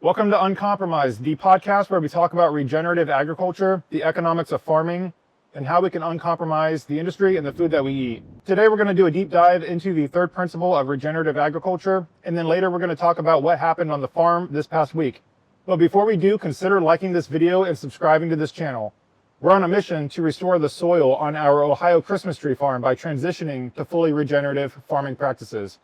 Welcome to Uncompromised, the podcast where we talk about regenerative agriculture, the economics of farming, and how we can uncompromise the industry and the food that we eat. Today we're going to do a deep dive into the third principle of regenerative agriculture, and then later we're going to talk about what happened on the farm this past week. But before we do, consider liking this video and subscribing to this channel. We're on a mission to restore the soil on our Ohio Christmas tree farm by transitioning to fully regenerative farming practices.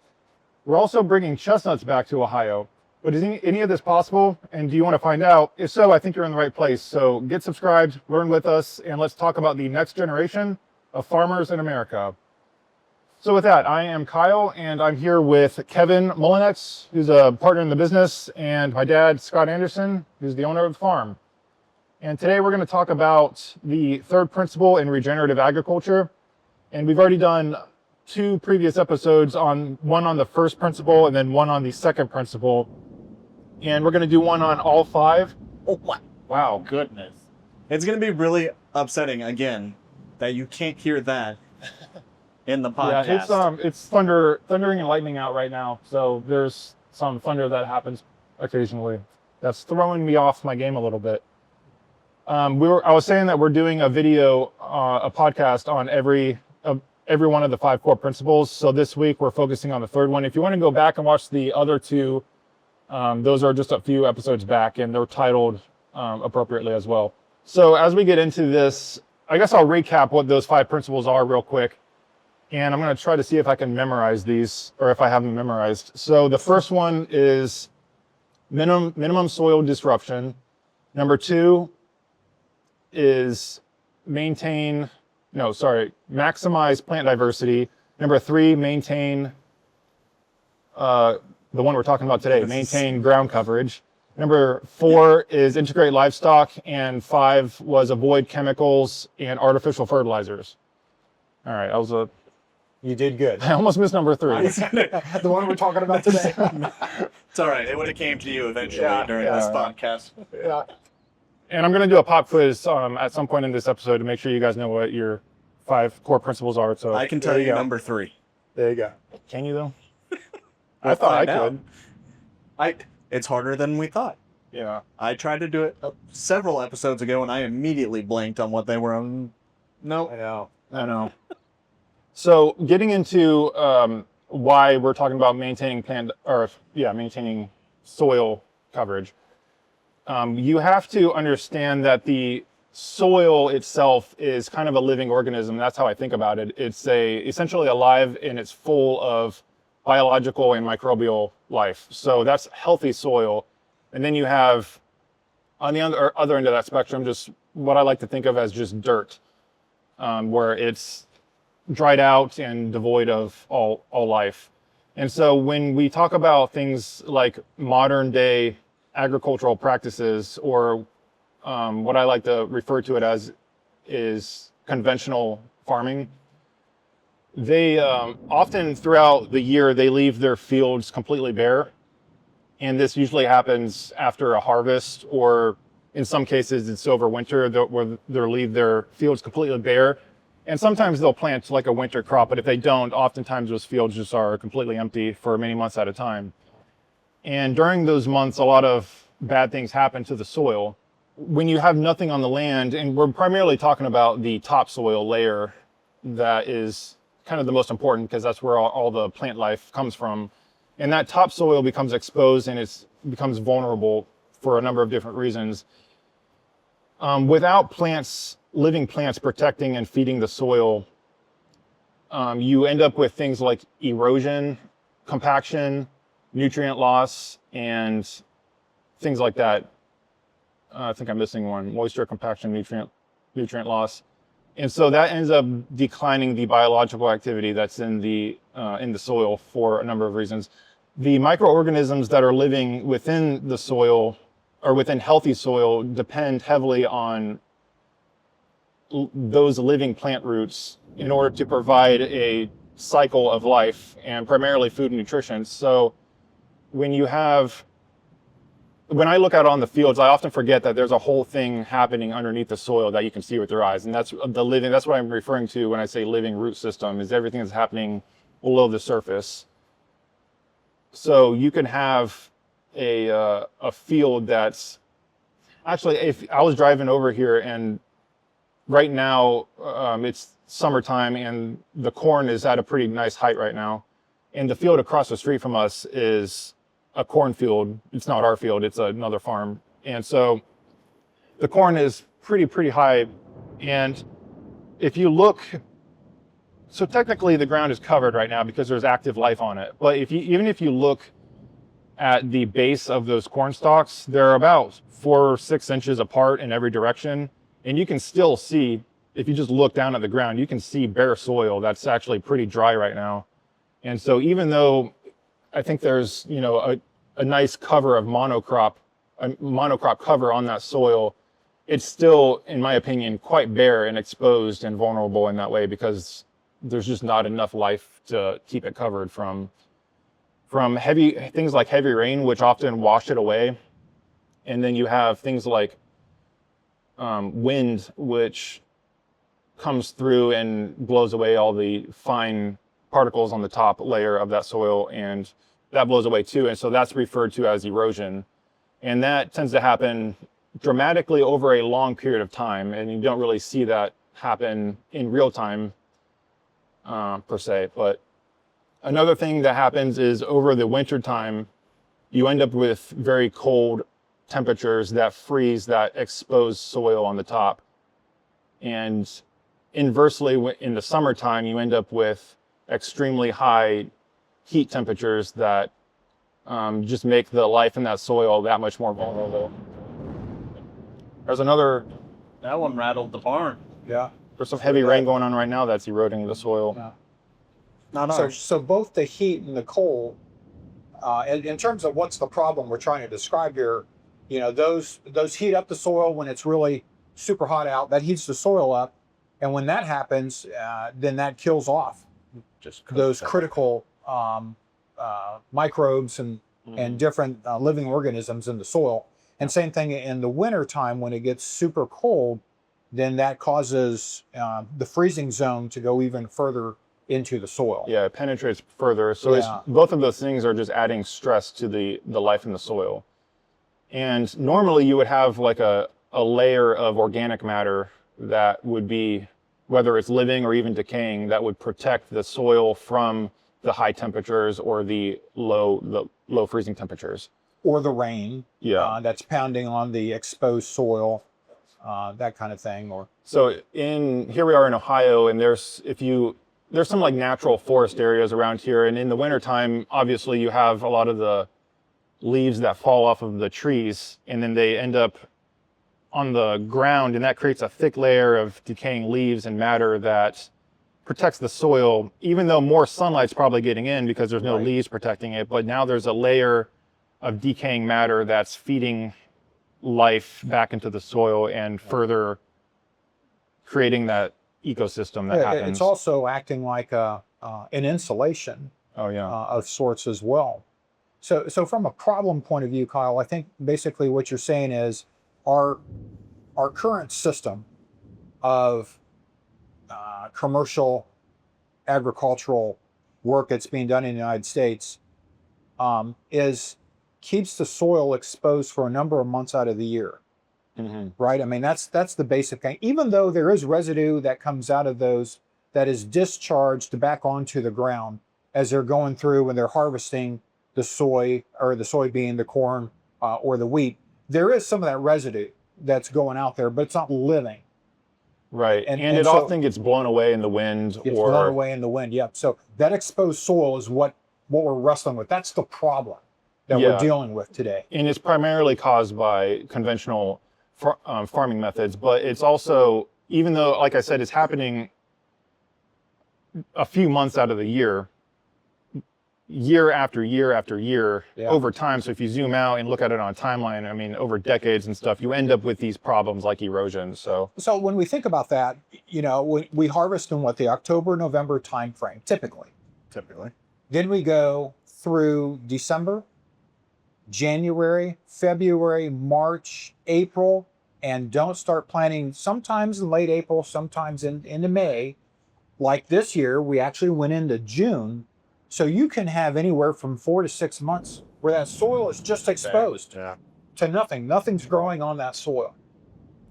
We're also bringing chestnuts back to Ohio. But is any of this possible? And do you want to find out? If so, I think you're in the right place. So get subscribed, learn with us, and let's talk about the next generation of farmers in America. So with that, I am Kyle, and I'm here with Kevin Mullinex, who's a partner in the business, and my dad, Scott Anderson, who's the owner of the farm. And today we're going to talk about the third principle in regenerative agriculture. And we've already done two previous episodes, one on the first principle and then one on the second principle. And we're going to do one on all five. Oh, wow, goodness. It's going to be really upsetting, again, that you can't hear that in the podcast. Yeah, it's thundering and lightning out right now. So there's some thunder that happens occasionally. That's throwing me off my game a little bit. I was saying that we're doing a video, a podcast on every one of the five core principles. So this week we're focusing on the third one. If you want to go back and watch the other two, those are just a few episodes back, and they're titled appropriately as well. So as we get into this, I guess I'll recap what those five principles are real quick. And I'm going to try to see if I can memorize these, or if I have them memorized. So the first one is minimum soil disruption. Number two is maximize plant diversity. Number three, maintain the one we're talking about today, maintain ground coverage. Number four is integrate livestock, and five was avoid chemicals and artificial fertilizers. All right, You did good. I almost missed number three. The one we're talking about today. It's all right. It would have came to you eventually during this podcast. Yeah. And I'm going to do a pop quiz at some point in this episode to make sure you guys know what your five core principles are. So I can tell you number three. There you go. Can you though? I thought I could. It's harder than we thought. Yeah. I tried to do it several episodes ago, and I immediately blanked on what they were on. No. I know. So getting into why we're talking about maintaining maintaining soil coverage, you have to understand that the soil itself is kind of a living organism. That's how I think about it. It's essentially alive, and it's full of biological and microbial life. So that's healthy soil. And then you have, on the other end of that spectrum, just what I like to think of as just dirt, where it's dried out and devoid of all life. And so when we talk about things like modern day agricultural practices, or what I like to refer to it as is conventional farming, they often throughout the year, they leave their fields completely bare. And this usually happens after a harvest, or in some cases it's over winter, where they'll leave their fields completely bare. And sometimes they'll plant like a winter crop, but if they don't, oftentimes those fields just are completely empty for many months at a time. And during those months, a lot of bad things happen to the soil. When you have nothing on the land, and we're primarily talking about the topsoil layer, that is kind of the most important, because that's where all the plant life comes from. And that topsoil becomes exposed, and it becomes vulnerable for a number of different reasons. Without living plants protecting and feeding the soil, you end up with things like erosion, compaction, nutrient loss, and things like that. I think I'm missing one: moisture, compaction, nutrient loss. And so that ends up declining the biological activity that's in the soil for a number of reasons. The microorganisms that are living within the soil, or within healthy soil, depend heavily on those living plant roots in order to provide a cycle of life, and primarily food and nutrition. So when I look out on the fields, I often forget that there's a whole thing happening underneath the soil that you can see with your eyes. And that's what I'm referring to when I say living root system, is everything that's happening below the surface. So you can have a field that's actually, if I was driving over here and right now it's summertime and the corn is at a pretty nice height right now. And the field across the street from us is a cornfield. It's not our field, it's another farm. And so the corn is pretty high. And if you look, so technically the ground is covered right now because there's active life on it. But even if you look at the base of those corn stalks, they're about 4 or 6 inches apart in every direction. And you can still see, if you just look down at the ground, you can see bare soil that's actually pretty dry right now. And so even though I think there's, you know, a nice cover of monocrop cover on that soil, it's still, in my opinion, quite bare and exposed and vulnerable in that way because there's just not enough life to keep it covered from things like heavy rain, which often wash it away. And then you have things like wind, which comes through and blows away all the fine particles on the top layer of that soil, and that blows away too. And so that's referred to as erosion. And that tends to happen dramatically over a long period of time, and you don't really see that happen in real time per se. But another thing that happens is over the winter time, you end up with very cold temperatures that freeze that exposed soil on the top. And inversely, in the summertime, you end up with extremely high heat temperatures that just make the life in that soil that much more vulnerable. There's another... That one rattled the barn. Yeah. There's some heavy rain going on right now that's eroding the soil. Yeah. So both the heat and the cold, in terms of what's the problem we're trying to describe here, you know, those heat up the soil when it's really super hot out. That heats the soil up, and when that happens, then that kills off just those critical microbes and different living organisms in the soil. And same thing in the winter time when it gets super cold, then that causes the freezing zone to go even further into the soil. Yeah, it penetrates further. So it's, both of those things are just adding stress to the life in the soil. And normally you would have like a layer of organic matter that would be, whether it's living or even decaying, that would protect the soil from the high temperatures or the low freezing temperatures. Or the rain that's pounding on the exposed soil, that kind of thing. Or so here we are in Ohio, and there's some like natural forest areas around here, and in the wintertime, obviously you have a lot of the leaves that fall off of the trees, and then they end up on the ground, and that creates a thick layer of decaying leaves and matter that protects the soil, even though more sunlight's probably getting in because there's no leaves protecting it. But now there's a layer of decaying matter that's feeding life back into the soil and further creating that ecosystem that happens. It's also acting like an insulation of sorts as well. So from a problem point of view, Kyle, I think basically what you're saying is our current system of commercial agricultural work that's being done in the United States keeps the soil exposed for a number of months out of the year. Right? I mean, that's the basic thing. Even though there is residue that comes out of those that is discharged back onto the ground as they're going through when they're harvesting the soy or the soybean, the corn, or the wheat, there is some of that residue that's going out there, but it's not living. Right, and it so often gets blown away in the wind. Blown away in the wind, yep. So that exposed soil is what we're wrestling with. That's the problem that we're dealing with today. And it's primarily caused by conventional farming methods, but it's also, even though, like I said, it's happening a few months out of the year after year after year over time. So if you zoom out and look at it on a timeline, I mean, over decades and stuff, you end up with these problems like erosion. So when we think about that, you know, we harvest in the October, November timeframe, typically. Then we go through December, January, February, March, April, and don't start planting sometimes in late April, sometimes into May. Like this year, we actually went into June So you can have anywhere from 4 to 6 months where that soil is just exposed to nothing. Nothing's growing on that soil.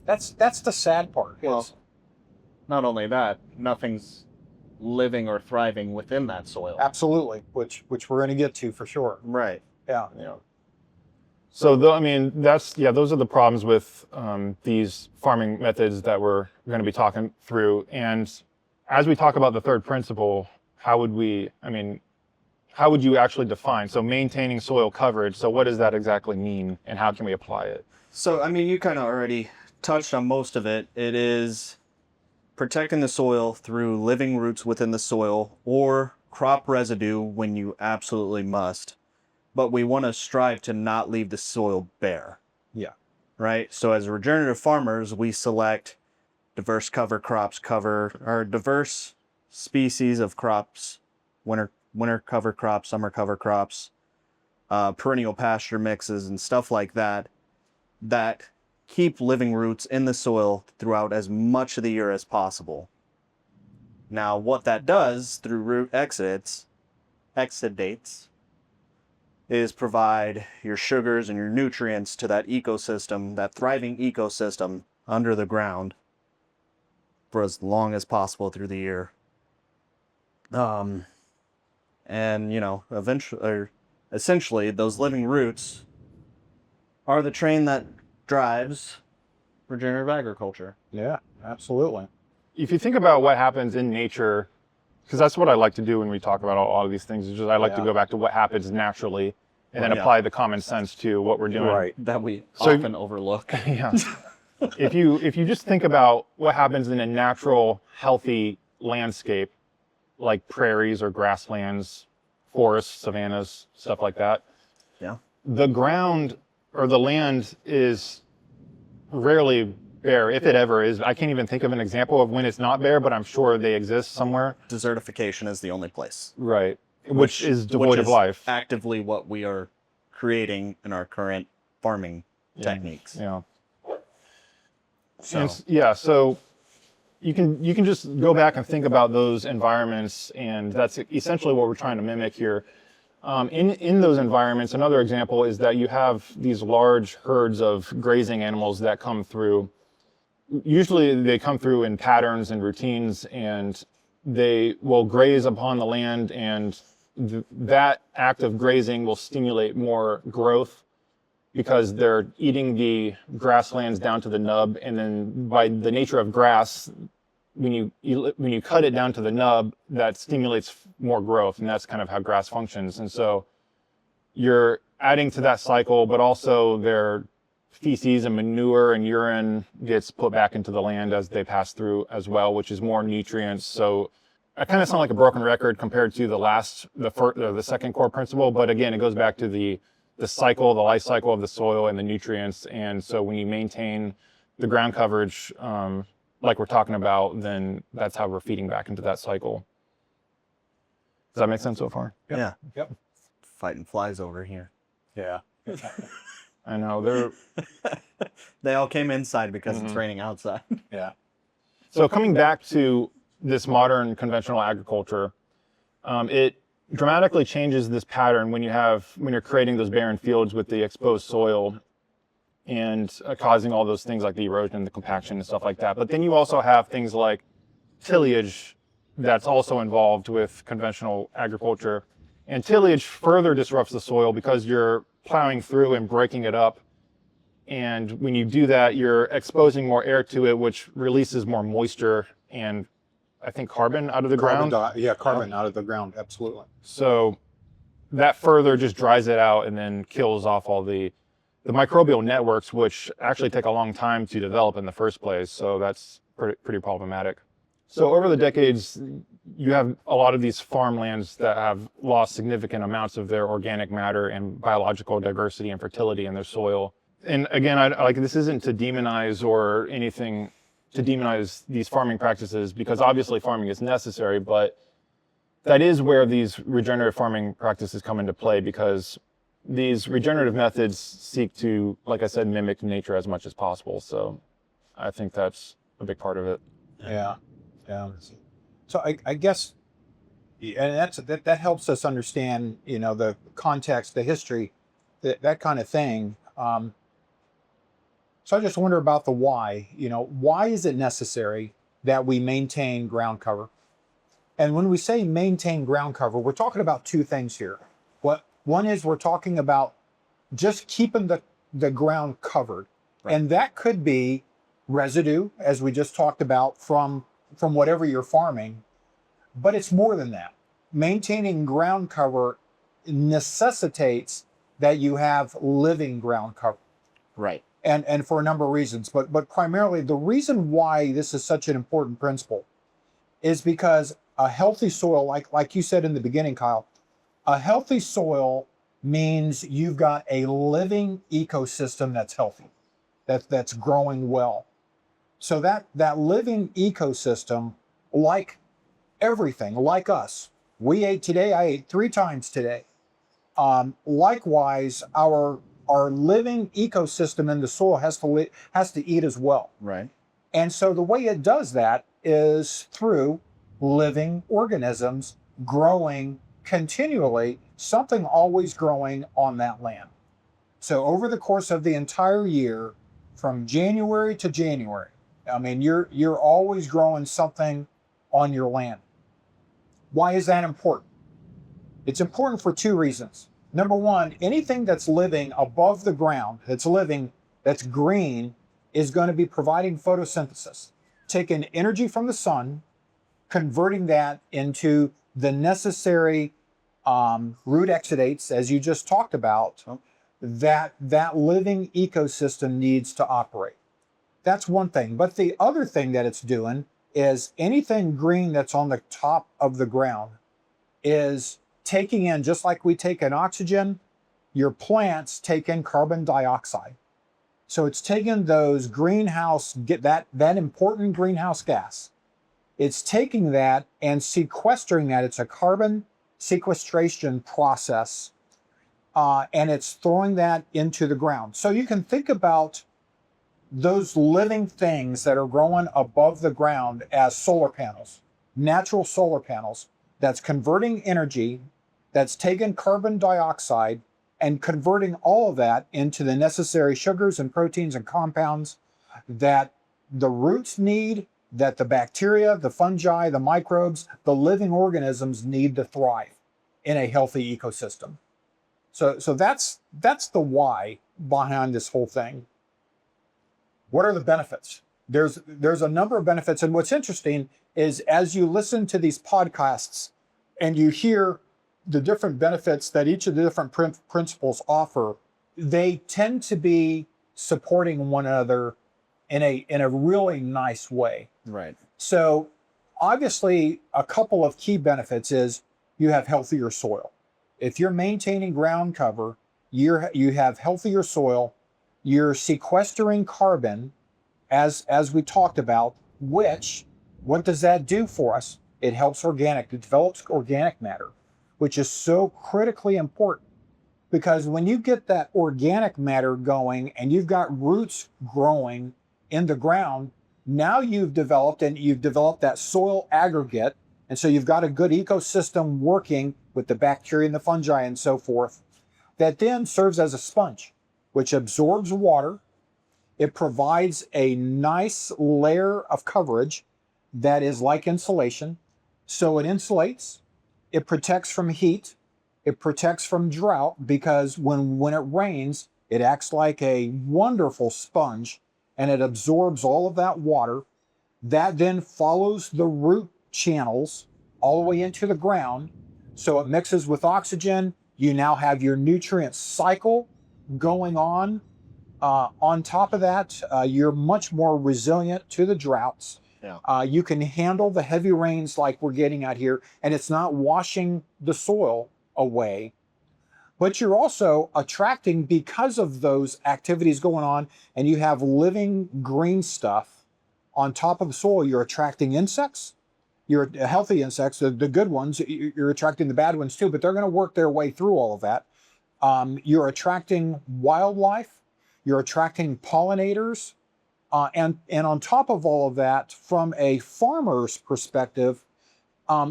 That's the sad part. Well, not only that, nothing's living or thriving within that soil. Absolutely, which we're going to get to for sure. Right. Yeah. So, I mean, those are the problems with these farming methods that we're going to be talking through. And as we talk about the third principle, how would you actually define? So maintaining soil coverage. So what does that exactly mean and how can we apply it? So, I mean, you kind of already touched on most of it. It is protecting the soil through living roots within the soil or crop residue when you absolutely must. But we want to strive to not leave the soil bare. Yeah. Right? So as regenerative farmers, we select diverse cover crops, diverse species of crops, winter cover crops, summer cover crops, perennial pasture mixes and stuff like that, that keep living roots in the soil throughout as much of the year as possible. Now, what that does through root exudates, is provide your sugars and your nutrients to that ecosystem, that thriving ecosystem under the ground for as long as possible through the year. And, you know, essentially, those living roots are the train that drives regenerative agriculture. Yeah, absolutely. If you think about what happens in nature, because that's what I like to do when we talk about all of these things, is just I like to go back to what happens naturally and then apply the common sense to what we're doing. Right. That we often overlook. Yeah. If you just think about what happens in a natural, healthy landscape, like prairies or grasslands, forests, savannas, stuff like that. Yeah. The ground or the land is rarely bare, if it ever is. I can't even think of an example of when it's not bare, but I'm sure they exist somewhere. Desertification is the only place. Right. Which is devoid of life. Actively what we are creating in our current farming techniques. Yeah. So, So you can just go back and think about those environments, and that's essentially what we're trying to mimic here. In those environments, another example is that you have these large herds of grazing animals that come through. Usually they come through in patterns and routines, and they will graze upon the land, and that act of grazing will stimulate more growth because they're eating the grasslands down to the nub. And then by the nature of grass, when you cut it down to the nub, that stimulates more growth, and that's kind of how grass functions. And so you're adding to that cycle, but also their feces and manure and urine gets put back into the land as they pass through as well, which is more nutrients. So I kind of sound like a broken record compared to the second core principle, but again, it goes back to the cycle, the life cycle of the soil and the nutrients. And so when you maintain the ground coverage, like we're talking about, then that's how we're feeding back into that cycle. Does that make sense so far? Yep. Yeah. Yep. Fighting flies over here. Yeah. I know. They all came inside because it's raining outside. Yeah. So coming back to this modern conventional agriculture, it dramatically changes this pattern when you're creating those barren fields with the exposed soil and causing all those things like the erosion, the compaction and stuff like that. But then you also have things like tillage that's also involved with conventional agriculture. And tillage further disrupts the soil because you're plowing through and breaking it up. And when you do that, you're exposing more air to it, which releases more moisture and I think carbon out of the ground. Carbon out of the ground, absolutely. So that further just dries it out and then kills off all the microbial networks, which actually take a long time to develop in the first place. So that's pretty problematic. So over the decades, you have a lot of these farmlands that have lost significant amounts of their organic matter and biological diversity and fertility in their soil. And again, this isn't to demonize or anything to demonize these farming practices, because obviously farming is necessary, but that is where these regenerative farming practices come into play, because these regenerative methods seek to, like I said, mimic nature as much as possible. So I think that's a big part of it. Yeah. Yeah. So I guess And that helps us understand, the context, the history, that kind of thing. So I just wonder about the why. Why is it necessary that we maintain ground cover? And when we say maintain ground cover, we're talking about two things here. One is we're talking about just keeping the ground covered. Right. And that could be residue, as we just talked about, from whatever you're farming. But it's more than that. Maintaining ground cover necessitates that you have living ground cover. Right. And for a number of reasons. But primarily, the reason why this is such an important principle is because a healthy soil, like you said in the beginning, Kyle, a healthy soil means you've got a living ecosystem that's healthy, that's growing well. So that living ecosystem, like everything, like us, we ate today, I ate 3 times today. Likewise, our living ecosystem in the soil has to eat as well. Right. And so the way it does that is through living organisms growing continually, something always growing on that land. So over the course of the entire year, from January to January, I mean, you're always growing something on your land. Why is that important? It's important for 2 reasons. Number one, anything that's living above the ground, that's green, is going to be providing photosynthesis, taking energy from the sun, converting that into the necessary root exudates, as you just talked about, that living ecosystem needs to operate. That's one thing. But the other thing that it's doing is anything green that's on the top of the ground is taking in, just like we take in oxygen, your plants take in carbon dioxide. So it's taking those that important greenhouse gas. It's taking that and sequestering that. It's a carbon sequestration process, and it's throwing that into the ground. So you can think about those living things that are growing above the ground as solar panels, natural solar panels, that's converting energy, that's taking carbon dioxide and converting all of that into the necessary sugars and proteins and compounds that the roots need, that the bacteria, the fungi, the microbes, the living organisms need to thrive in a healthy ecosystem. So that's the why behind this whole thing. What are the benefits? There's a number of benefits. And what's interesting is as you listen to these podcasts and you hear the different benefits that each of the different principles offer, they tend to be supporting one another in a really nice way. Right. So obviously a couple of key benefits is you have healthier soil. If you're maintaining ground cover, you have healthier soil, you're sequestering carbon, as we talked about, which, what does that do for us? It develops organic matter, which is so critically important, because when you get that organic matter going and you've got roots growing in the ground, now you've developed that soil aggregate. And so you've got a good ecosystem working with the bacteria and the fungi and so forth, that then serves as a sponge, which absorbs water. It provides a nice layer of coverage that is like insulation. So it insulates, it protects from heat, it protects from drought, because when it rains, it acts like a wonderful sponge and it absorbs all of that water. That then follows the root channels all the way into the ground. So it mixes with oxygen. You now have your nutrient cycle going on. On top of that, you're much more resilient to the droughts. Yeah. You can handle the heavy rains like we're getting out here, and it's not washing the soil away. But you're also attracting, because of those activities going on, and you have living green stuff on top of the soil, you're attracting insects. You're healthy insects, the good ones. You're attracting the bad ones too, but they're going to work their way through all of that. You're attracting wildlife. You're attracting pollinators. And on top of all of that, from a farmer's perspective,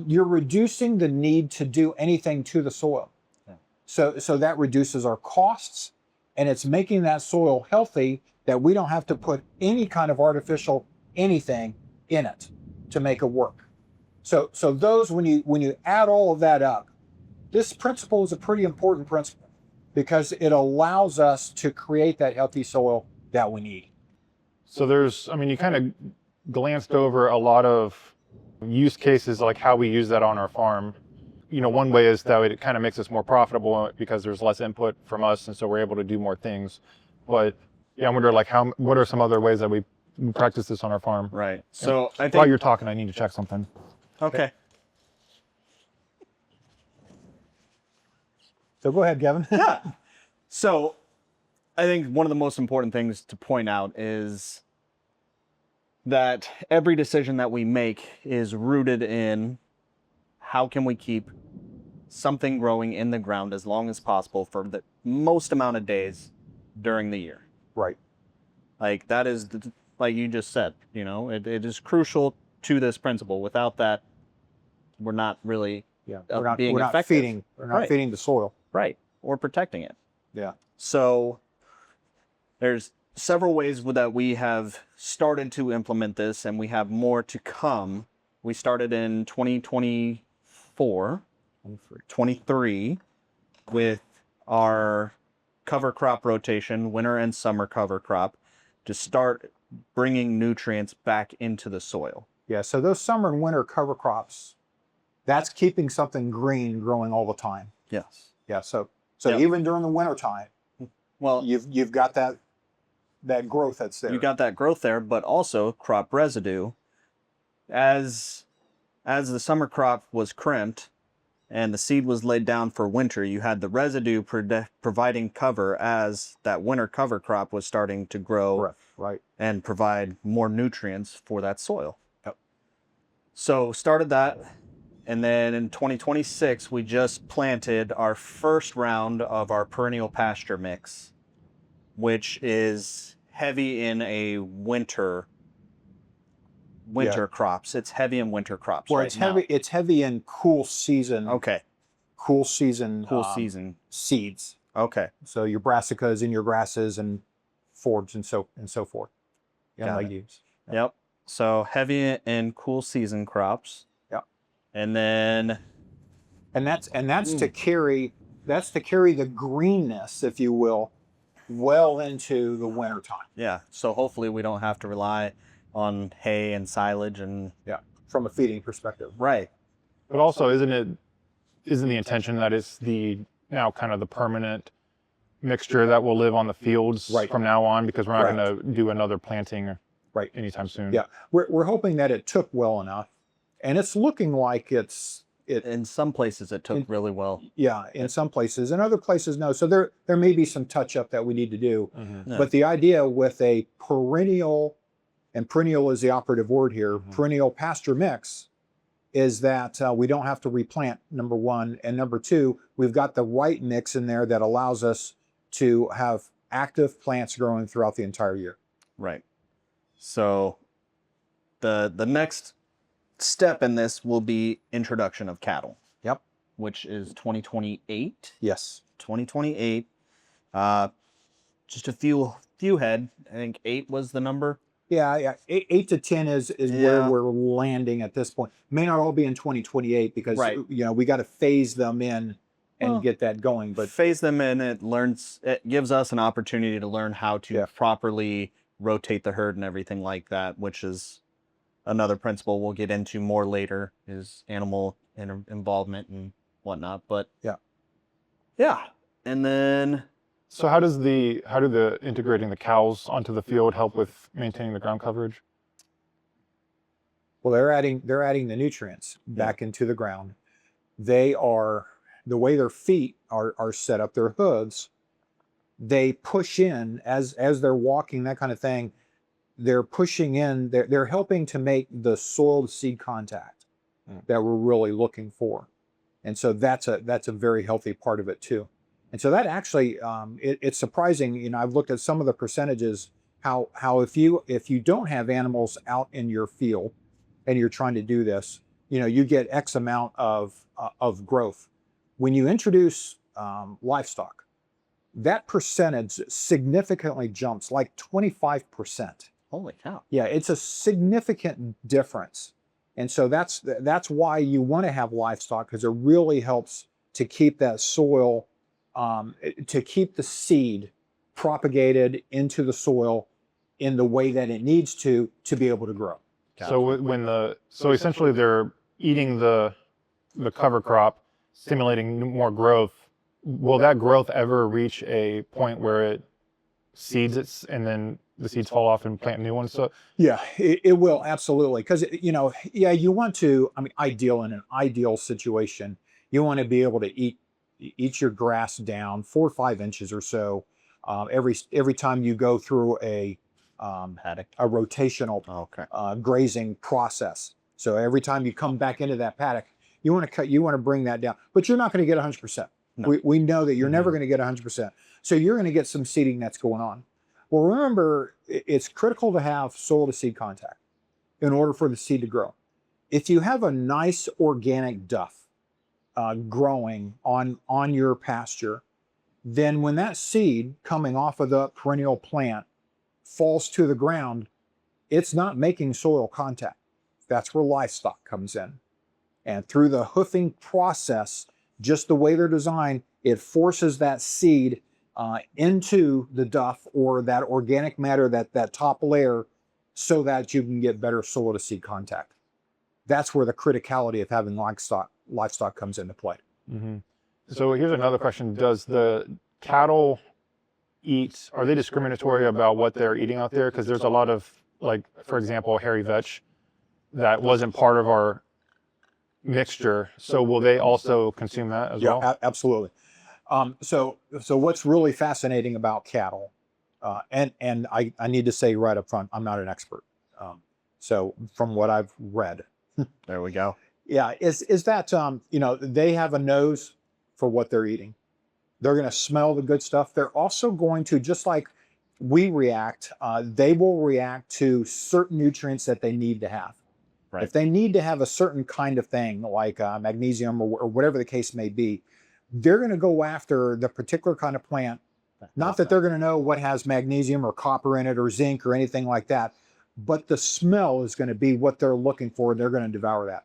you're reducing the need to do anything to the soil. Yeah. So that reduces our costs, and it's making that soil healthy that we don't have to put any kind of artificial anything in it to make it work. So those, when you add all of that up, this principle is a pretty important principle because it allows us to create that healthy soil that we need. So there's, I mean, you kind of glanced over a lot of use cases, like how we use that on our farm. You know, one way is that it kind of makes us more profitable because there's less input from us, and so we're able to do more things. But yeah, I wonder, like, what are some other ways that we practice this on our farm? Right. So I think While you're talking, I need to check something. okay. So go ahead, Kevin. Yeah. So I think one of the most important things to point out is that every decision that we make is rooted in how can we keep something growing in the ground as long as possible for the most amount of days during the year. Right. Like that is, like you just said, you know, it is crucial to this principle. Without that, we're not really Yeah. being We're not effective. feeding. We're not Right. feeding the soil. Right. Or protecting it. Yeah. So there's several ways that we have started to implement this, and we have more to come. We started in 2024, 23 with our cover crop rotation, winter and summer cover crop, to start bringing nutrients back into the soil. Yeah. So those summer and winter cover crops, that's keeping something green growing all the time. Yes. Yeah. So Yeah. even during the winter time, Well, you've got that growth that's there. you got that growth there, but also crop residue. As the summer crop was crimped and the seed was laid down for winter, you had the residue providing cover as that winter cover crop was starting to grow. Correct. Right. And provide more nutrients for that soil. Yep. So started that, and then in 2026 we just planted our first round of our perennial pasture mix, which is heavy in a winter crops. It's heavy in winter crops. Well, right it's now. heavy. It's heavy in cool season. Okay. Cool season. Season. Seeds. Okay. So your brassicas and your grasses and forbs and so forth. And Got it. legumes. Yep. So heavy in cool season crops. Yep. And then And that's to carry the greenness, if you will, well into the winter time. yeah. So hopefully we don't have to rely on hay and silage and Yeah. From a feeding perspective. right. But also, isn't the intention that it's now kind of the permanent mixture that will live on the fields Right. from now on, because we're not Right. going to do another planting Right. anytime soon. Yeah. We're hoping that it took well enough, and it's looking like it. In some places it took really well. Yeah, in some places, and other places no. So there may be some touch up that we need to do. Mhm. Yeah. But the idea with a perennial, and perennial is the operative word here, perennial pasture mix, is that we don't have to replant, number one, and number two, we've got the right mix in there that allows us to have active plants growing throughout the entire year. Right. So the next step in this will be introduction of cattle. Yep. Which is 2028. Yes. 2028. Just a few head. I think 8 was the number. Yeah. 8 to 10 is Yeah. where we're landing at this point. May not all be in 2028 because Right. we got to phase them in and Well, get that going. But phase them in. It gives us an opportunity to learn how to Yeah. properly rotate the herd and everything like that, which is another principle we'll get into more later, is animal involvement and whatnot. But yeah. And then So how do the integrating the cows onto the field help with maintaining the ground coverage? well, they're adding the nutrients back into the ground. They are, the way their feet are set up, their hooves, they push in as they're walking, that kind of thing. They're pushing in, they're helping to make the soil to seed contact that we're really looking for. And so that's a very healthy part of it too. And so that actually, it's surprising, I've looked at some of the percentages, how if you don't have animals out in your field and you're trying to do this, you get X amount of growth. When you introduce livestock, that percentage significantly jumps, like 25%. Holy cow. Yeah, it's a significant difference. And so that's why you want to have livestock, because it really helps to keep that soil, to keep the seed propagated into the soil in the way that it needs to be able to grow. So essentially they're eating the cover crop, stimulating more growth. Will that growth ever reach a point where it seeds it and then the seeds fall off and plant new ones? So yeah, it will, absolutely. Because, you want to, in an ideal situation, you want to be able to eat your grass down 4 or 5 inches or so every time you go through a paddock, a rotational grazing process. So every time you come back into that paddock, you want to bring that down, but you're not going to get 100%. No. We know that you're never going to get 100%. So you're going to get some seeding that's going on. Well, remember, it's critical to have soil to seed contact in order for the seed to grow. If you have a nice organic duff growing on your pasture, then when that seed coming off of the perennial plant falls to the ground, it's not making soil contact. That's where livestock comes in. And through the hoofing process, just the way they're designed, it forces that seed into the duff or that organic matter, that top layer, so that you can get better soil to seed contact. That's where the criticality of having livestock comes into play. Mm-hmm. So here's another question. Does the cattle are they discriminatory about what they're eating out there? Because there's a lot of, like, for example, hairy vetch that wasn't part of our mixture. So will they also consume that as well? Yeah, absolutely. So what's really fascinating about cattle, and I need to say right up front, I'm not an expert. So from what I've read, there we go. Yeah, is that they have a nose for what they're eating. They're going to smell the good stuff. They're also going to, just like we react, they will react to certain nutrients that they need to have. Right. If they need to have a certain kind of thing, like magnesium or whatever the case may be, they're going to go after the particular kind of plant. Not that they're going to know what has magnesium or copper in it or zinc or anything like that, but the smell is going to be what they're looking for, and they're going to devour that.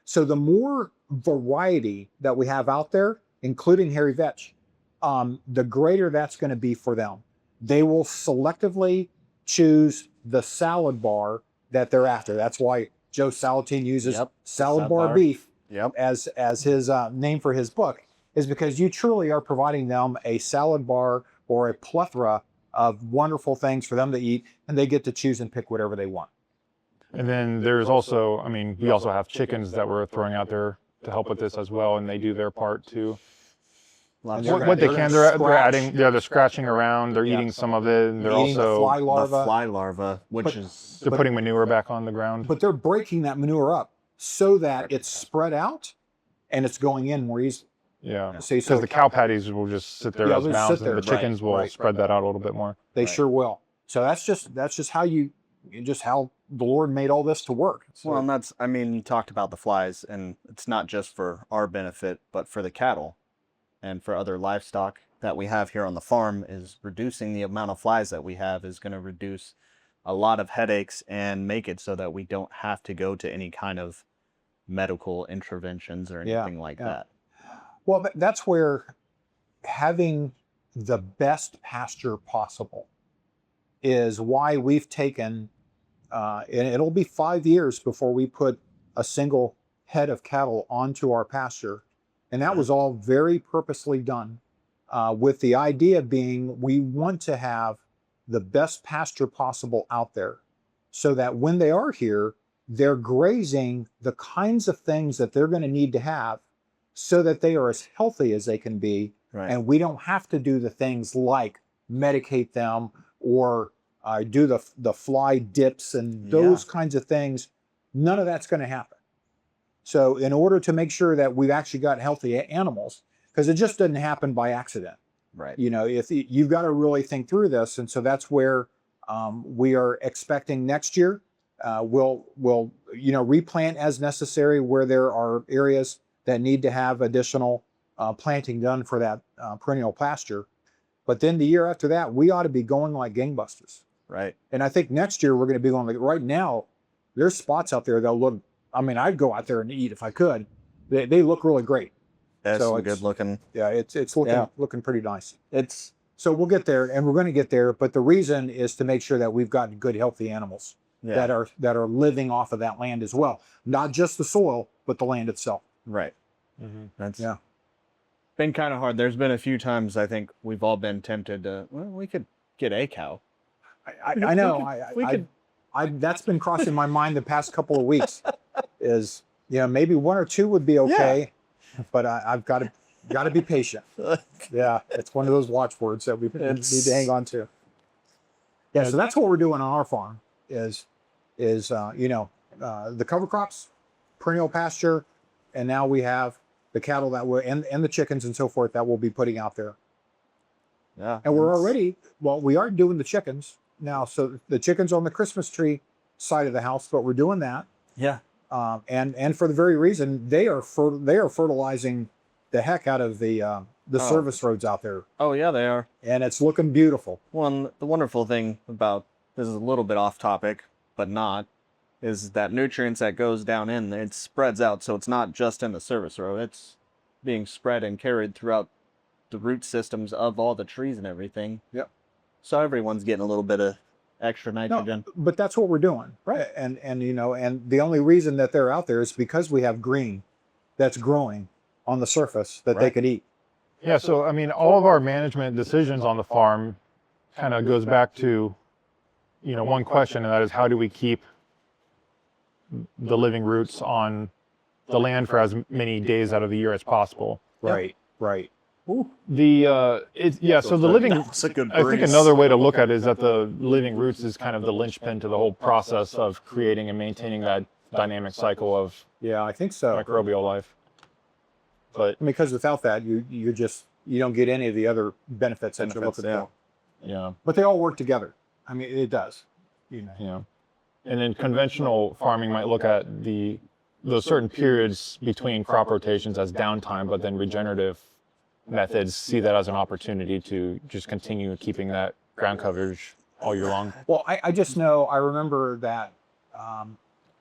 So the more variety that we have out there, including hairy vetch, the greater that's going to be for them. They will selectively choose the salad bar that they're after. That's why Joe Salatin uses salad bar beef as his name for his book, is because you truly are providing them a salad bar or a plethora of wonderful things for them to eat, and they get to choose and pick whatever they want. And then there's also, we also have chickens that we're throwing out there to help with this as well, and they do their part too. What they can, they're adding, they're scratching around, they're eating some of it, and they're also the fly larva, they're putting manure back on the ground. But they're breaking that manure up so that it's spread out and it's going in more easily. Yeah, because the cow patties will just sit there as mounds, and the chickens will spread that out a little bit more. They sure will. So that's just how how the Lord made all this to work. So, well, and that's, you talked about the flies, and it's not just for our benefit, but for the cattle and for other livestock that we have here on the farm. Is reducing the amount of flies that we have is going to reduce a lot of headaches and make it so that we don't have to go to any kind of medical interventions or anything like that. Well, that's where having the best pasture possible is why we've taken, and it'll be 5 years before we put a single head of cattle onto our pasture. And that was all very purposely done, with the idea being we want to have the best pasture possible out there, so that when they are here, they're grazing the kinds of things that they're going to need to have, so that they are as healthy as they can be. Right. And we don't have to do the things like medicate them or do the fly dips and those kinds of things. None of that's going to happen. So in order to make sure that we've actually got healthy animals, because it just doesn't happen by accident. Right. If you've got to really think through this. And so that's where we are expecting next year We'll replant as necessary where there are areas that need to have additional planting done for that perennial pasture. But then the year after that, we ought to be going like gangbusters. Right. And I think next year we're going to be going like, right now, there's spots out there that look, I mean, I'd go out there and eat if I could. They look really great. That's So some it's- good looking. Yeah, it's looking pretty nice. It's So we'll get there, and we're going to get there. But the reason is to make sure that we've got good, healthy animals that are living off of that land as well, not just the soil, but the land itself. right. That's been kind of hard. There's been a few times I think we've all been tempted to. Well, we could get a cow. I know. That's been crossing my mind the past couple of weeks. Is maybe one or two would be okay, but I've got to be patient. Yeah, it's one of those watchwords that we need to hang on to. Yeah, so that's what we're doing on our farm. Is the cover crops, perennial pasture, and now we have the cattle that will and the chickens and so forth that we'll be putting out there. Yeah. And we are doing the chickens now. So the chickens on the Christmas tree side of the house, but we're doing that. Yeah. And for the very reason they are fertilizing the heck out of the service roads out there, Oh yeah, they are. and it's looking beautiful. One, the wonderful thing about this is a little bit off topic, but not, is that nutrients that goes down in, it spreads out. So it's not just in the service row. It's being spread and carried throughout the root systems of all the trees and everything. Yep. So everyone's getting a little bit of extra nitrogen. No, but that's what we're doing, right? And the only reason that they're out there is because we have green that's growing on the surface that they Right. could eat. Yeah, so I mean, all of our management decisions on the farm kind of goes back to, one question, and that is how do we keep the living roots on the land for as many days out of the year as possible? Right. Right. So the living, That's a good I think breeze. another way to look at it is that the living roots is kind of the linchpin to the whole process of creating and maintaining that dynamic cycle of Yeah, I think so. microbial life. But Because without that, you don't get any of the other benefits that you're looking for. yeah, But they all work together. I mean, it does. yeah. And then conventional farming might look at those certain periods between crop rotations as downtime, but then regenerative methods see that as an opportunity to just continue keeping that ground coverage all year long. Well, I just know, I remember that,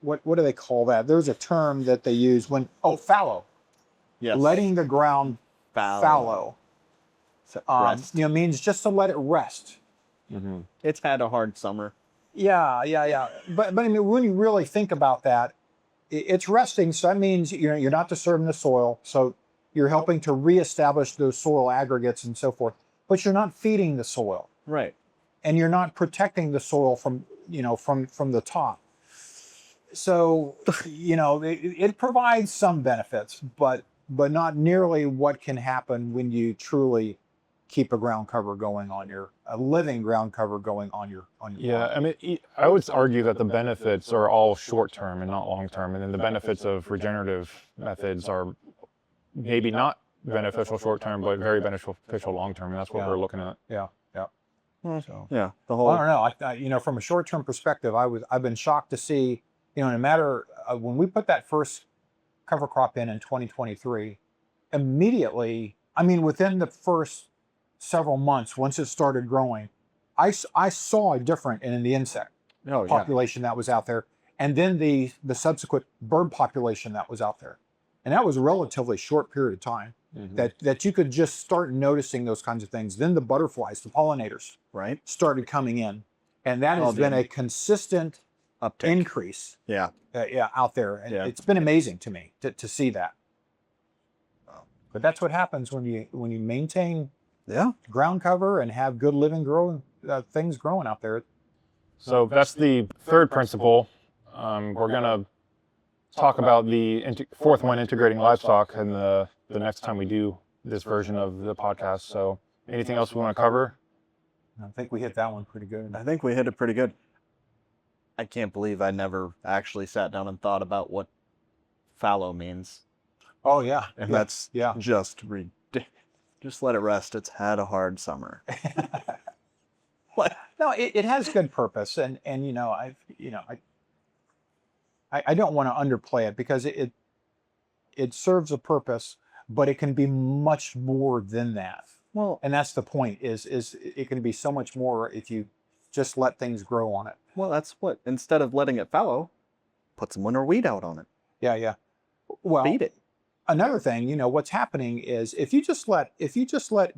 what do they call that? There's a term that they use fallow. Yes. Letting the ground fallow. Rest. Means just to let it rest. It's had a hard summer. Yeah. But I mean, when you really think about that, it's resting. So that means you're not disturbing the soil. So you're helping to reestablish those soil aggregates and so forth. But you're not feeding the soil, Right. and you're not protecting the soil from the top. So it provides some benefits, but not nearly what can happen when you truly keep a ground cover going on a living ground cover going on your Yeah, I mean, I would argue that the benefits are all short term and not long term, and then the benefits of regenerative methods are maybe not beneficial short term, but very beneficial long term, and that's what we're looking at. Yeah. So yeah, the whole. Well, I don't know. From a short-term perspective, I've been shocked to see, no matter when we put that first cover crop in 2023, immediately, I mean, within the first several months, once it started growing, I saw a difference in the insect population that was out there, and then the subsequent bird population that was out there, and that was a relatively short period of time. That you could just start noticing those kinds of things. Then the butterflies, the pollinators, Right. started coming in, and that has been a consistent Uptick. increase. Yeah. Out there, and Yeah. it's been amazing to me to see that. But that's what happens when you maintain ground cover and have good living things growing out there. So that's the third principle. We're gonna talk about the fourth one, integrating livestock, and the next time we do this version of the podcast. So anything else we want to cover? I think we hit that one pretty good. I think we hit it pretty good. I can't believe I never actually sat down and thought about what fallow means. Oh yeah, And that's yeah. just ridiculous. Just let it rest. It's had a hard summer. What? No, it has good purpose, and I don't want to underplay it because it serves a purpose, but it can be much more than that. Well, And that's the point is it can be so much more if you just let things grow on it. well, that's what, instead of letting it fallow, put some winter weed out on it. Yeah, yeah. Well, Feed it. another thing, what's happening is if you just let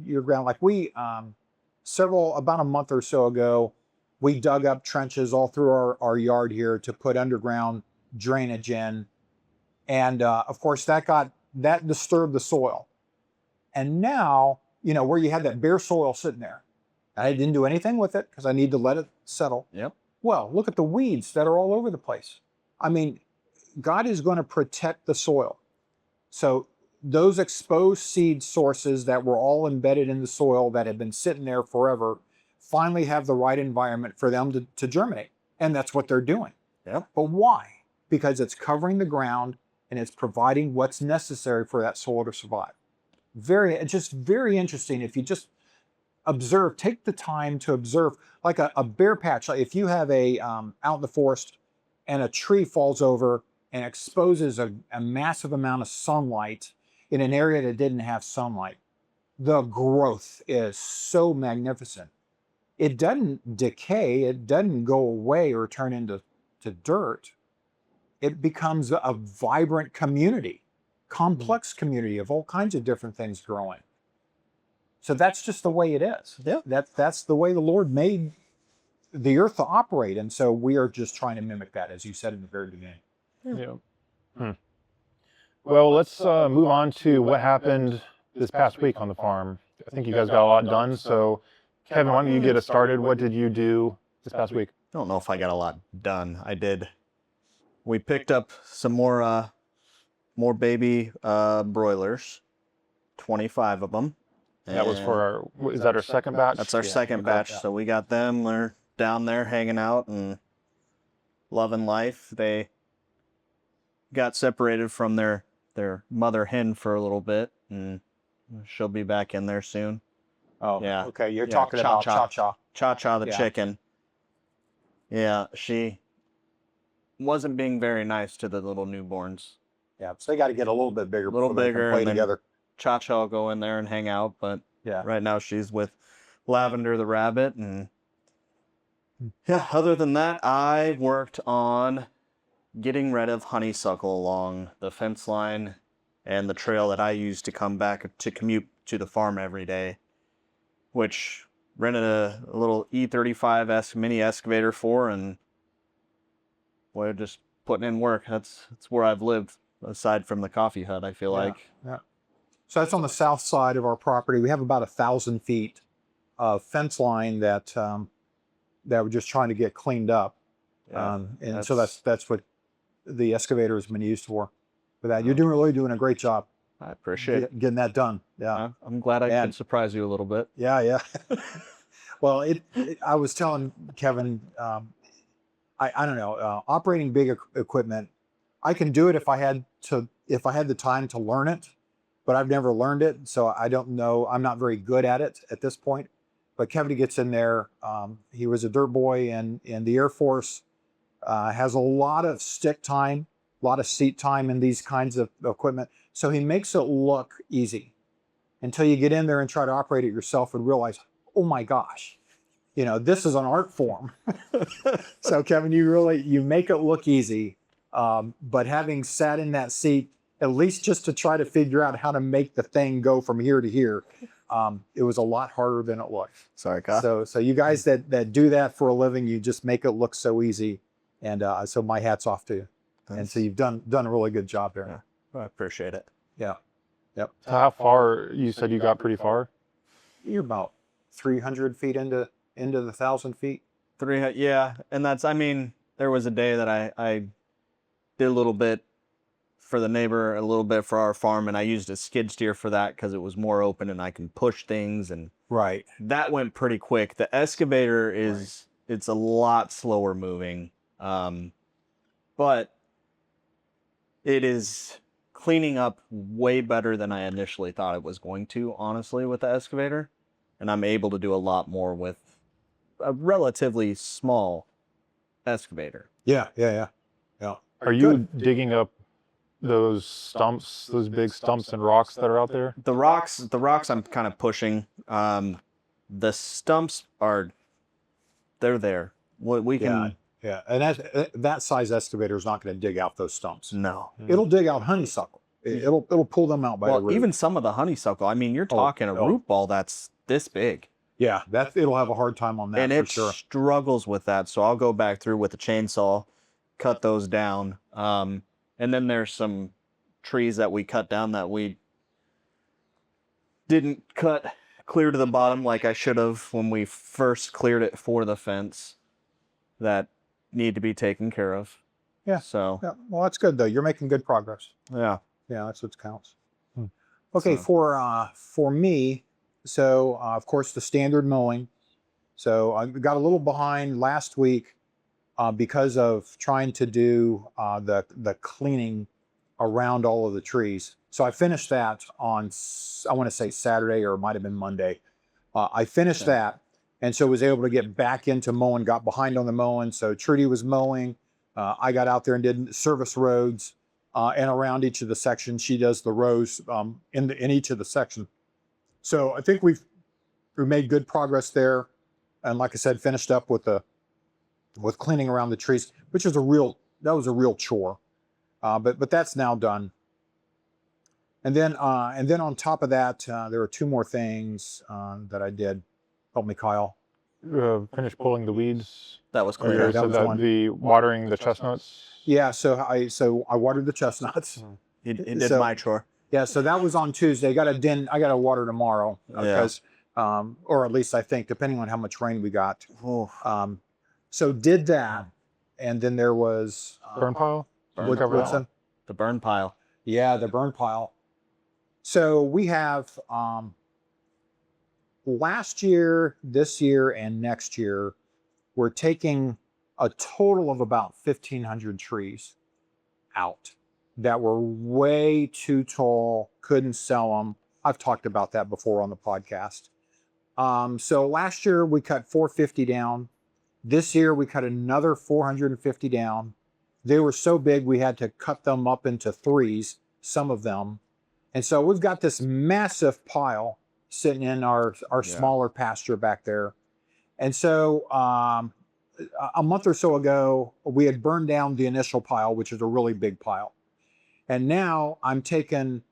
your ground, like we about a month or so ago, we dug up trenches all through our yard here to put underground drainage in, and of course that disturbed the soil. And now, where you had that bare soil sitting there, I didn't do anything with it because I need to let it settle. Yep. Well, look at the weeds that are all over the place. I mean, God is going to protect the soil. So those exposed seed sources that were all embedded in the soil that had been sitting there forever finally have the right environment for them to germinate. And that's what they're doing. Yep. But why? Because it's covering the ground and it's providing what's necessary for that soil to survive. It's just very interesting if you just observe, take the time to observe, like a bare patch. Like if you have out in the forest and a tree falls over and exposes a massive amount of sunlight in an area that didn't have sunlight, the growth is so magnificent. It doesn't decay, it doesn't go away or turn into dirt. It becomes a vibrant community, complex community of all kinds of different things growing. So that's just the way it is. Yeah. That's the way the Lord made the earth to operate. And so we are just trying to mimic that, as you said in the very beginning. Yeah. Well, let's move on to what happened this past week on the farm. I think you guys got a lot done. So, Kevin, why don't you get us started? What did you do this past week? I don't know if I got a lot done. I did. We picked up some more baby broilers, 25 of them. That was for is that our second batch? That's our second batch. So we got them. They're down there hanging out and loving life. They got separated from their mother hen for a little bit, and she'll be back in there soon. Oh, yeah. Okay, you're talking about Cha-Cha. Cha-Cha the chicken. Yeah, she wasn't being very nice to the little newborns. Yeah, so they got to get a little bit bigger. A little before they can bigger, play and then together. Cha-Cha will go in there and hang out, but Yeah. right now she's with Lavender the rabbit, and yeah, other than that, I worked on getting rid of honeysuckle along the fence line and the trail that I use to come back to commute to the farm every day, which rented a little E35 mini excavator for, and we're just putting in work. That's where I've lived aside from the coffee hut, I feel like. Yeah. So that's on the south side of our property. We have about 1,000 feet of fence line that we're just trying to get cleaned up. Yeah, And so that's what the excavator has been used for that. You're really doing a great job. I appreciate it. Getting that done. Yeah. I'm glad I could surprise you a little bit. Yeah. Well, I was telling Kevin, I don't know, operating big equipment, I can do it if I had the time to learn it, but I've never learned it, so I don't know. I'm not very good at it at this point. But Kevin gets in there. He was a dirt boy in the Air Force. Has a lot of stick time, a lot of seat time in these kinds of equipment. So he makes it look easy until you get in there and try to operate it yourself and realize, oh my gosh, this is an art form. So Kevin, you make it look easy. But having sat in that seat, at least just to try to figure out how to make the thing go from here to here, it was a lot harder than it looked. Sorry, Kyle. So you guys that do that for a living, you just make it look so easy. And so my hat's off to you. And so you've done a really good job there. Yeah. I appreciate it. Yeah. Yep. So how far? You said you got pretty far. You're about 300 feet into the 1,000 feet. Yeah, and there was a day that I did a little bit for the neighbor, a little bit for our farm, and I used a skid steer for that because it was more open and I can push things, and right. That went pretty quick. The excavator it's a lot slower moving, but it is cleaning up way better than I initially thought it was going to, honestly, with the excavator, and I'm able to do a lot more with a relatively small excavator. Yeah. Are you digging up those stumps, those big stumps and rocks that are out there? The rocks I'm kind of pushing. The stumps they're there. We can. Yeah, and that size excavator is not going to dig out those stumps. No. It'll dig out honeysuckle. It'll pull them out by the root. Well, even some of the honeysuckle. I mean, you're talking a root ball that's this big. Yeah, it'll have a hard time on that, and for it sure. struggles with that. So I'll go back through with the chainsaw, cut those down. And then there's some trees that we cut down that we didn't cut clear to the bottom like I should have when we first cleared it for the fence, that need to be taken care of. Yeah. So. Yeah. Well, that's good though. You're making good progress. Yeah. Yeah, that's what counts. Okay, so. For me, so of course the standard mowing. So I got a little behind last week because of trying to do the cleaning around all of the trees. So I finished that on, I want to say Saturday, or it might have been Monday. I finished that, and so was able to get back into mowing, got behind on the mowing. So Trudy was mowing. I got out there and did service roads and around each of the sections. She does the rows in each of the sections. So I think we've made good progress there. And like I said, finished up with cleaning around the trees, which is that was a real chore. But that's now done. And then on top of that, there are two more things that I did. Help me, Kyle. Finish pulling the weeds. That was Okay, clear. that So was that one. the watering the chestnuts. Yeah, so I watered the chestnuts. He did So- my chore. Yeah, so that was on Tuesday. I got to water tomorrow because, or at least I think, depending on how much rain we got. So did that, and then there was Burn pile? Burn Cover what's that? that? The burn pile. Yeah, the burn pile. So we have last year, this year, and next year, we're taking a total of about 1,500 trees out that were way too tall, couldn't sell them. I've talked about that before on the podcast. So last year we cut 450 down. This year we cut another 450 down. They were so big we had to cut them up into threes, some of them. And so we've got this massive pile sitting in our smaller pasture back there. And so a month or so ago, we had burned down the initial pile, which is a really big pile. And now I'm taking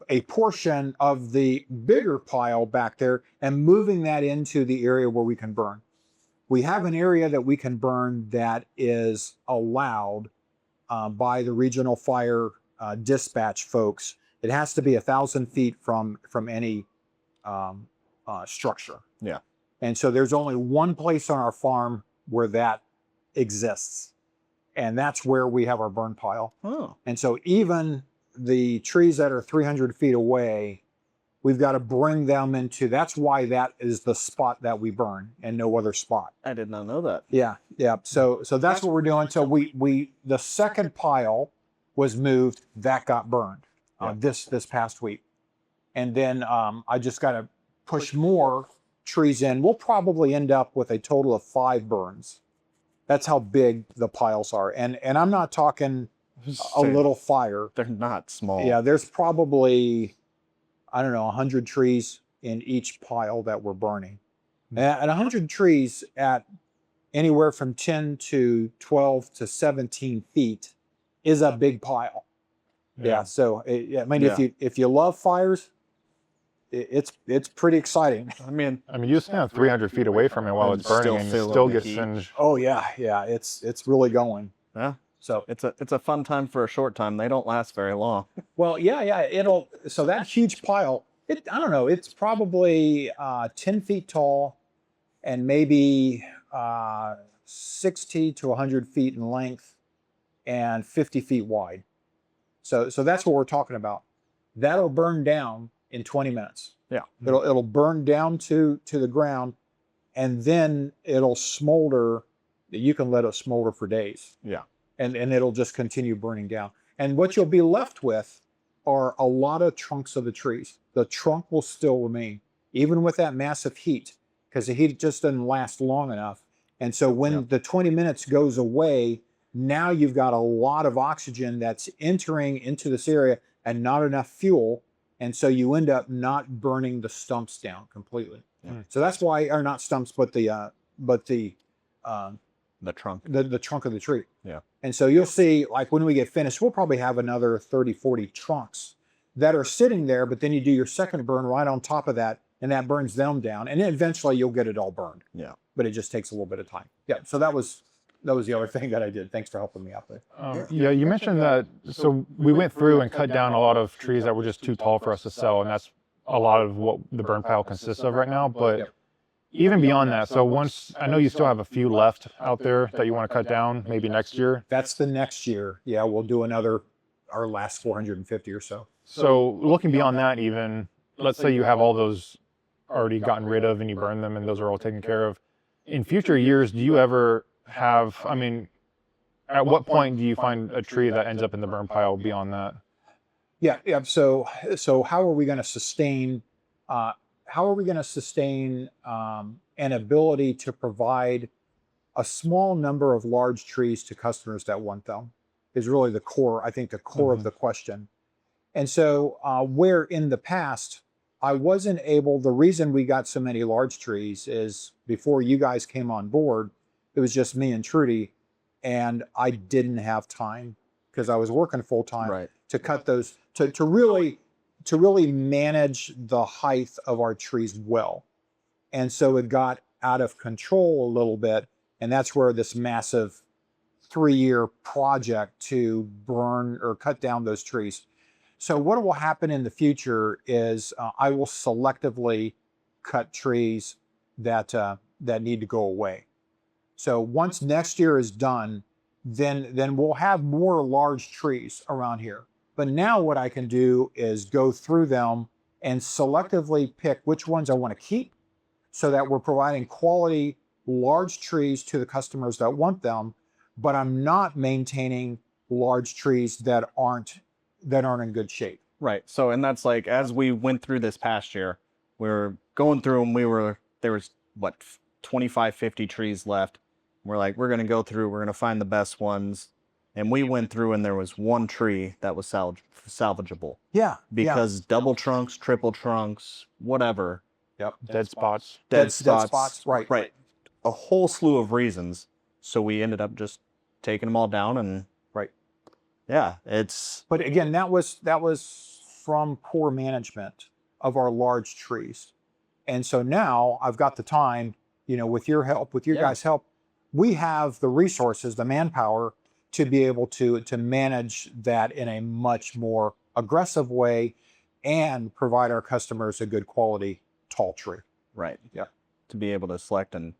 a portion of the bigger pile back there and moving that into the area where we can burn. We have an area that we can burn that is allowed by the regional fire dispatch folks. It has to be 1,000 feet from any structure. Yeah. And so there's only one place on our farm where that exists. And that's where we have our burn pile. Oh. And so even the trees that are 300 feet away, we've got to bring them into, that's why that is the spot that we burn and no other spot. I did not know that. Yeah, yeah. So that's what we're doing. So the second pile was moved, that got burned this past week. And then I just got to push more trees in. We'll probably end up with a total of 5 burns. That's how big the piles are. And I'm not talking a little fire. They're not small. Yeah, there's probably, I don't know, 100 trees in each pile that we're burning. And 100 trees at anywhere from 10 to 12 to 17 feet is a big pile. Yeah. So I mean, if you love fires, it's pretty exciting. I mean, you stand 300 feet away from it while it's burning, and you feeling still the get heat. singed. Oh yeah, yeah. It's really going. yeah, So it's a fun time for a short time. They don't last very long. well, yeah. So that huge pile, I don't know. It's probably 10 feet tall, and maybe 60 to 100 feet in length, and 50 feet wide. So that's what we're talking about. That'll burn down in 20 minutes. Yeah. It'll burn down to the ground, and then it'll smolder. You can let it smolder for days. Yeah. And it'll just continue burning down. And what you'll be left with are a lot of trunks of the trees. The trunk will still remain, even with that massive heat, because the heat just doesn't last long enough. And so when the 20 minutes goes away, Now you've got a lot of oxygen that's entering into this area and not enough fuel. And so you end up not burning the stumps down completely. Yeah. So that's why, or not stumps, but the trunk. the trunk of the tree. Yeah. And so you'll see, like when we get finished, we'll probably have another 30, 40 trunks that are sitting there, but then you do your second burn right on top of that, and that burns them down. And then eventually you'll get it all burned. Yeah. But it just takes a little bit of time. Yeah. So that was the other thing that I did. Thanks for helping me out there. Yeah, you mentioned that. So we went through and cut down a lot of trees that were just too tall for us to sell, and that's a lot of what the burn pile consists of right now. But even beyond that, so once, I know you still have a few left out there that you want to cut down, maybe next year. That's the next year. Yeah, we'll do our last 450 or so. So looking beyond that, even, let's say you have all those already gotten rid of and you burn them and those are all taken care of. In future years, do you ever have, I mean, at what point do you find a tree that ends up in the burn pile beyond that? Yeah. So how are we going to sustain an ability to provide a small number of large trees to customers that want them is really the core, I think the core of the question. And so where in the past, I wasn't able, the reason we got so many large trees is before you guys came on board, it was just me and Trudy, and I didn't have time because I was working full time to cut those, to really manage the height of our trees well. And so it got out of control a little bit. And that's where this massive 3-year project to burn or cut down those trees. So what will happen in the future is I will selectively cut trees that need to go away. So once next year is done, then we'll have more large trees around here. But now what I can do is go through them and selectively pick which ones I want to keep so that we're providing quality large trees to the customers that want them, but I'm not maintaining large trees that aren't in good shape. Right. So, and that's like, as we went through this past year, we were going through and there was what, 25, 50 trees left. We're like, we're going to go through, we're going to find the best ones. And we went through and there was one tree that was salvageable. Yeah. Because double trunks, triple trunks, whatever. Yep. Dead spots. Dead spots. Right. A whole slew of reasons. So we ended up just taking them all down and yeah, But again, that was from poor management of our large trees. And so now I've got the time, with your help, with your guys' help, we have the resources, the manpower to be able to manage that in a much more aggressive way and provide our customers a good quality tall tree. Right. Yeah. To be able to select and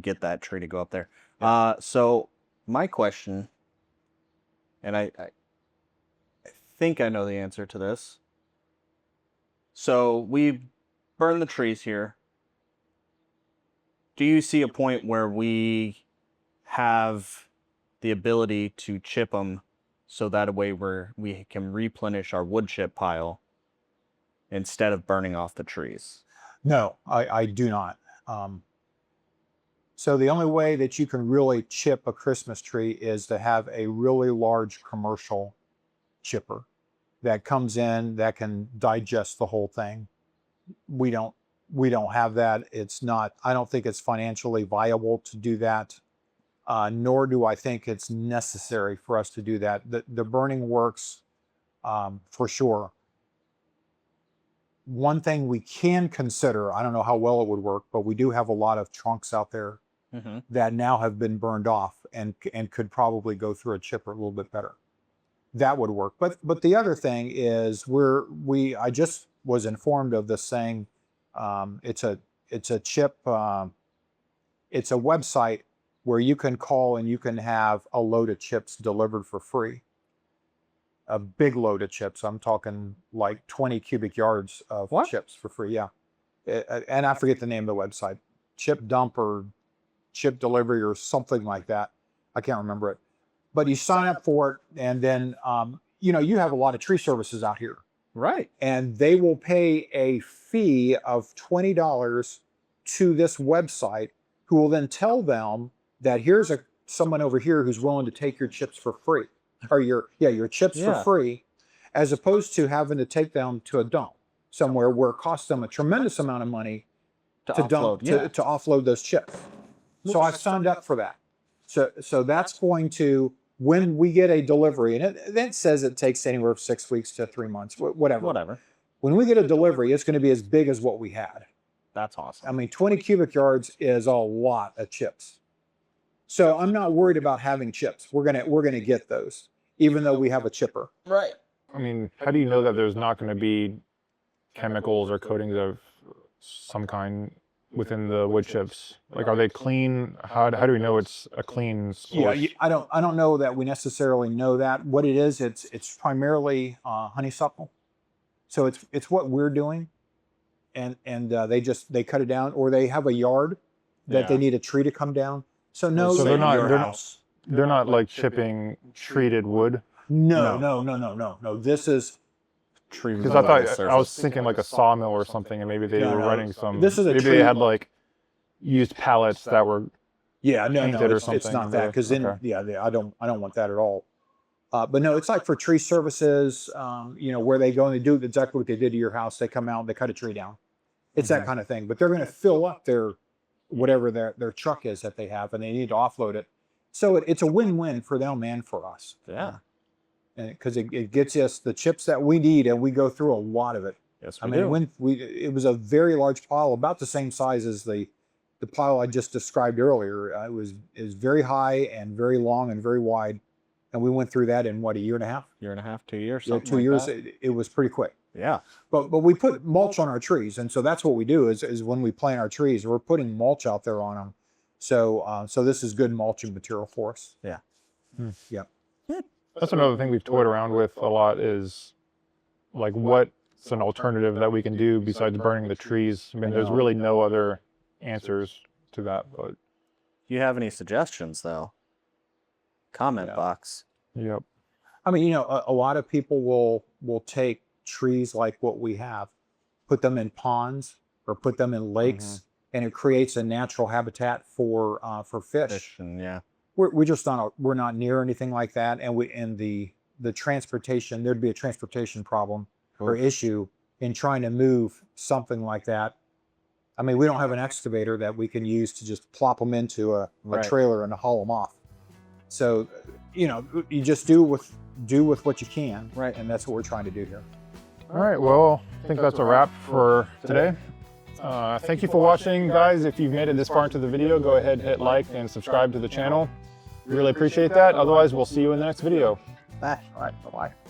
get that tree to go up there. Yep. So my question, and I think I know the answer to this. So we burn the trees here. Do you see a point where we have the ability to chip them so that way we can replenish our wood chip pile instead of burning off the trees? No, I do not. So the only way that you can really chip a Christmas tree is to have a really large commercial chipper that comes in that can digest the whole thing. We don't have that. It's not, I don't think it's financially viable to do that. Nor do I think it's necessary for us to do that. The burning works for sure. One thing we can consider, I don't know how well it would work, but we do have a lot of trunks out there that now have been burned off and could probably go through a chipper a little bit better. That would work. But the other thing is I just was informed of this thing. It's a chip. It's a website where you can call and you can have a load of chips delivered for free. A big load of chips. I'm talking like 20 cubic yards of chips for free. Yeah. And I forget the name of the website. Chip dump or chip delivery or something like that. I can't remember it. But you sign up for it and then, you have a lot of tree services out here. Right. And they will pay a fee of $20 to this website, who will then tell them that here's someone over here who's willing to take your chips for free, or your chips for free, as opposed to having to take them to a dump somewhere where it costs them a tremendous amount of money to offload those chips. So I've signed up for that. So that's going to, when we get a delivery, and it says it takes anywhere from 6 weeks to 3 months, whatever. When we get a delivery, it's going to be as big as what we had. That's awesome. I mean, 20 cubic yards is a lot of chips. So I'm not worried about having chips. We're gonna get those, even though we have a chipper. Right. I mean, how do you know that there's not going to be chemicals or coatings of some kind within the wood chips? Like, are they clean? How do we know it's a clean source? Yeah, I don't know that we necessarily know that. What it is, it's primarily honeysuckle. So it's what we're doing, and they cut it down, or they have a yard that they need a tree to come down. So no, so they're not like chipping treated wood. No. This is Tree. Because I was thinking like a sawmill or something, and maybe they were running some. This is a maybe tree. they had like used pallets that were painted or something. It's not that, because then I don't want that at all. But no, it's like for tree services, where they go and they do exactly what they did to your house. They come out, they cut a tree down. It's that kind of thing. But they're going to fill up their whatever their truck is that they have, and they need to offload it. So it's a win-win for them and for us. Yeah. Because it gets us the chips that we need, and we go through a lot of it. Yes, I mean, it was a very large pile, about the same size as the pile I just described earlier. It was very high and very long and very wide, and we went through that in what, a year and a half? Year and a half, 2 years. Yeah, 2 years. It was pretty quick. Yeah. But we put mulch on our trees, and so that's what we do is when we plant our trees, we're putting mulch out there on them. So this is good mulching material for us. Yeah. Yeah. That's another thing we've toyed around with a lot, is like what's an alternative that we can do besides burning the trees. I mean, there's really no other answers to that. But If you have any suggestions, though, comment box. Yep. I mean, a lot of people will take trees like what we have, put them in ponds or put them in lakes, and it creates a natural habitat for fish. And We're not near anything like that, and the transportation, there'd be a transportation problem or issue in trying to move something like that. I mean, we don't have an excavator that we can use to just plop them into a trailer and haul them off. So, you just do with what you can, right? And that's what we're trying to do here. All right. Well, I think that's a wrap for today. Thank you for watching, guys. If you've made it this far into the video, go ahead, hit like and subscribe to the channel. We really appreciate that. Otherwise, we'll see you in the next video. Bye. All right. Bye-bye.